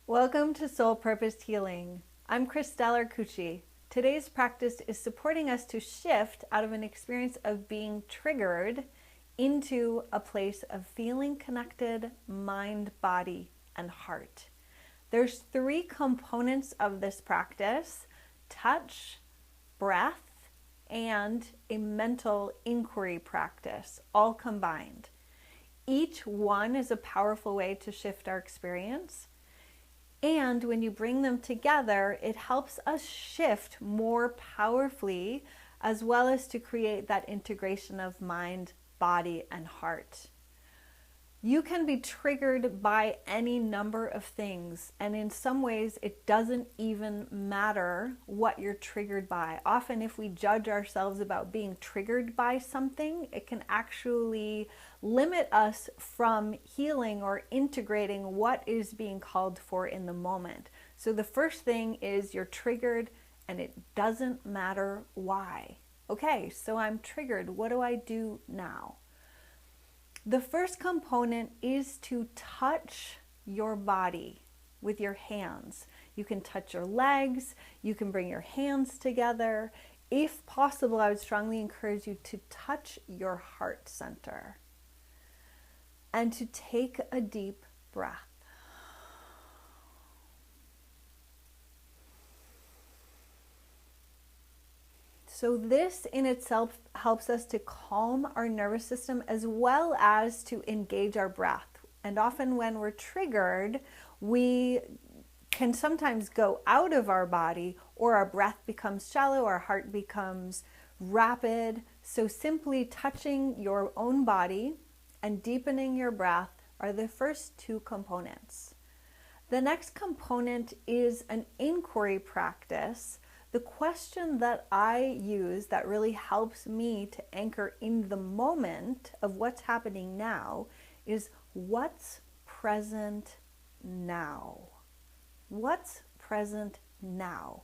Welcome to Soul Purposed Healing. I'm Christelle Arcucci. Today's practice is supporting us to shift out of an experience of being triggered into a place of feeling connected, mind, body, and heart. There's three components of this practice: touch, breath, and a mental inquiry practice, all combined. Each one is a powerful way to shift our experience. And when you bring them together, it helps us shift more powerfully, as well as to create that integration of mind, body, and heart. You can be triggered by any number of things, and in some ways it doesn't even matter what you're triggered by. Often if we judge ourselves about being triggered by something, it can actually limit us from healing or integrating what is being called for in the moment. So the first thing is you're triggered and it doesn't matter why. Okay, so I'm triggered. What do I do now? The first component is to touch your body with your hands. You can touch your legs, you can bring your hands together. If possible, I would strongly encourage you to touch your heart center and to take a deep breath. So this in itself helps us to calm our nervous system as well as to engage our breath. And often when we're triggered, we can sometimes go out of our body, or our breath becomes shallow, our heart becomes rapid. So simply touching your own body and deepening your breath are the first two components. The next component is an inquiry practice. The question that I use that really helps me to anchor in the moment of what's happening now is, what's present now? What's present now?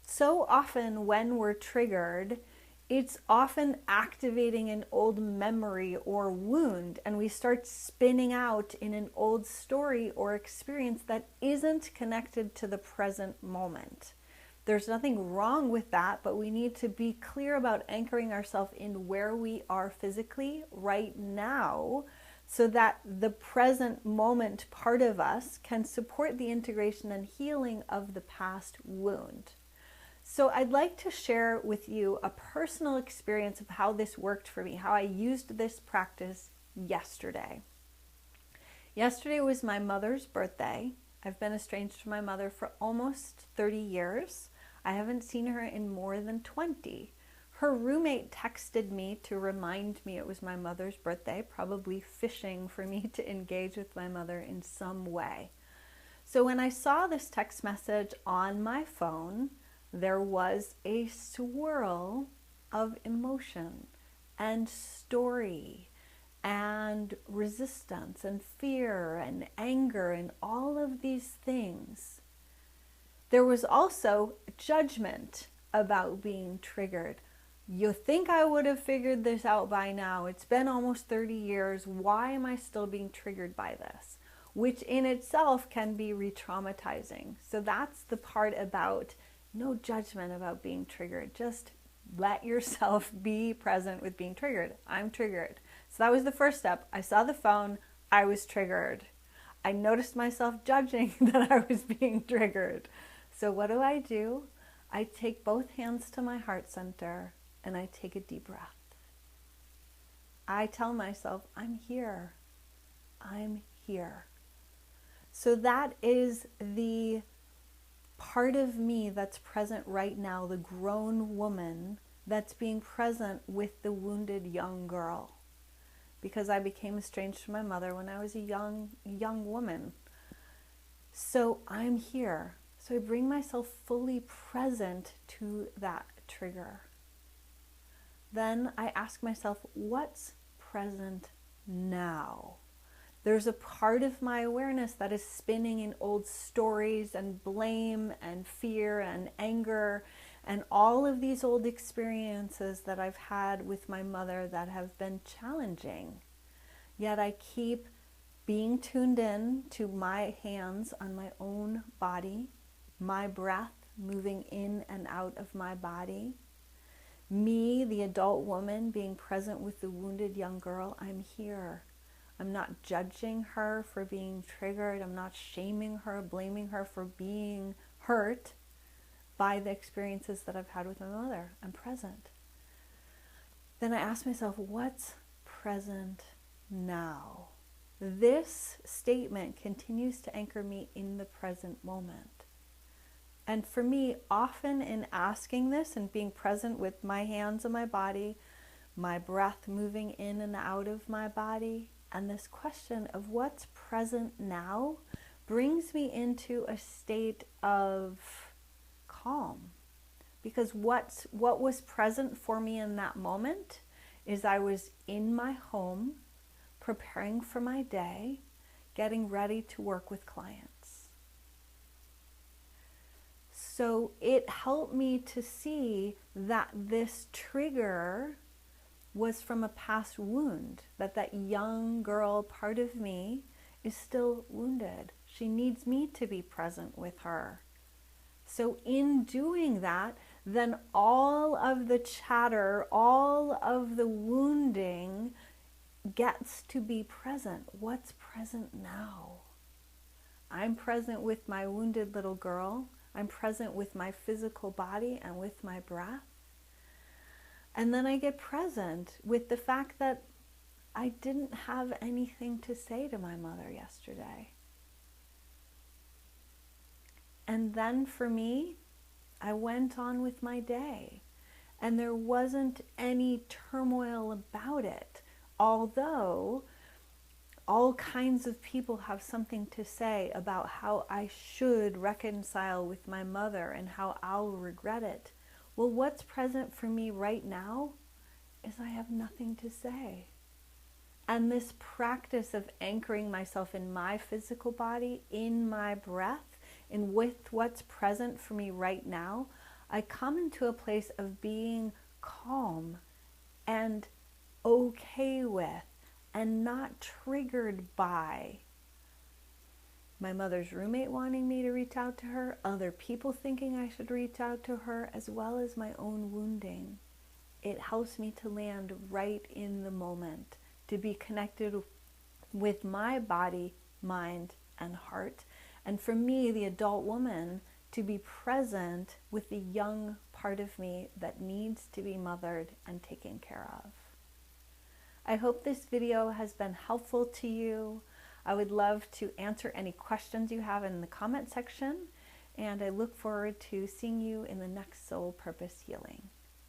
So often when we're triggered, it's often activating an old memory or wound, and we start spinning out in an old story or experience that isn't connected to the present moment. There's nothing wrong with that, but we need to be clear about anchoring ourselves in where we are physically right now, so that the present moment part of us can support the integration and healing of the past wound. So I'd like to share with you a personal experience of how this worked for me, how I used this practice yesterday. Yesterday was my mother's birthday. I've been estranged from my mother for almost 30 years. I haven't seen her in more than 20. Her roommate texted me to remind me it was my mother's birthday, probably fishing for me to engage with my mother in some way. So when I saw this text message on my phone, there was a swirl of emotion and story and resistance and fear and anger and all of these things. There was also judgment about being triggered. You think I would have figured this out by now? It's been almost 30 years. Why am I still being triggered by this? Which in itself can be re-traumatizing. So that's the part about no judgment about being triggered. Just let yourself be present with being triggered. I'm triggered. So that was the first step. I saw the phone. I was triggered. I noticed myself judging that I was being triggered. So what do? I take both hands to my heart center and I take a deep breath. I tell myself, I'm here. I'm here. So that is the part of me that's present right now, the grown woman that's being present with the wounded young girl. Because I became estranged from my mother when I was a young woman. So I'm here. So I bring myself fully present to that trigger. Then I ask myself, what's present now? There's a part of my awareness that is spinning in old stories and blame and fear and anger and all of these old experiences that I've had with my mother that have been challenging. Yet I keep being tuned in to my hands on my own body, my breath moving in and out of my body, me, the adult woman, being present with the wounded young girl. I'm here. I'm not judging her for being triggered. I'm not shaming her, blaming her for being hurt by the experiences that I've had with my mother. I'm present. Then I ask myself, what's present now? This statement continues to anchor me in the present moment. And for me, often in asking this and being present with my hands on my body, my breath moving in and out of my body, and this question of what's present now brings me into a state of calm. Because what was present for me in that moment is I was in my home, preparing for my day, getting ready to work with clients. So it helped me to see that this trigger was from a past wound, that young girl part of me is still wounded. She needs me to be present with her. So in doing that, then all of the chatter, all of the wounding gets to be present. What's present now? I'm present with my wounded little girl. I'm present with my physical body and with my breath. And then I get present with the fact that I didn't have anything to say to my mother yesterday. And then for me, I went on with my day. And there wasn't any turmoil about it. Although all kinds of people have something to say about how I should reconcile with my mother and how I'll regret it. Well, what's present for me right now is I have nothing to say. And this practice of anchoring myself in my physical body, in my breath, and with what's present for me right now, I come into a place of being calm and okay with and not triggered by my mother's roommate wanting me to reach out to her, other people thinking I should reach out to her, as well as my own wounding. It helps me to land right in the moment, to be connected with my body, mind, and heart. And for me, the adult woman, to be present with the young part of me that needs to be mothered and taken care of. I hope this video has been helpful to you. I would love to answer any questions you have in the comment section, and I look forward to seeing you in the next Soul Purpose Healing.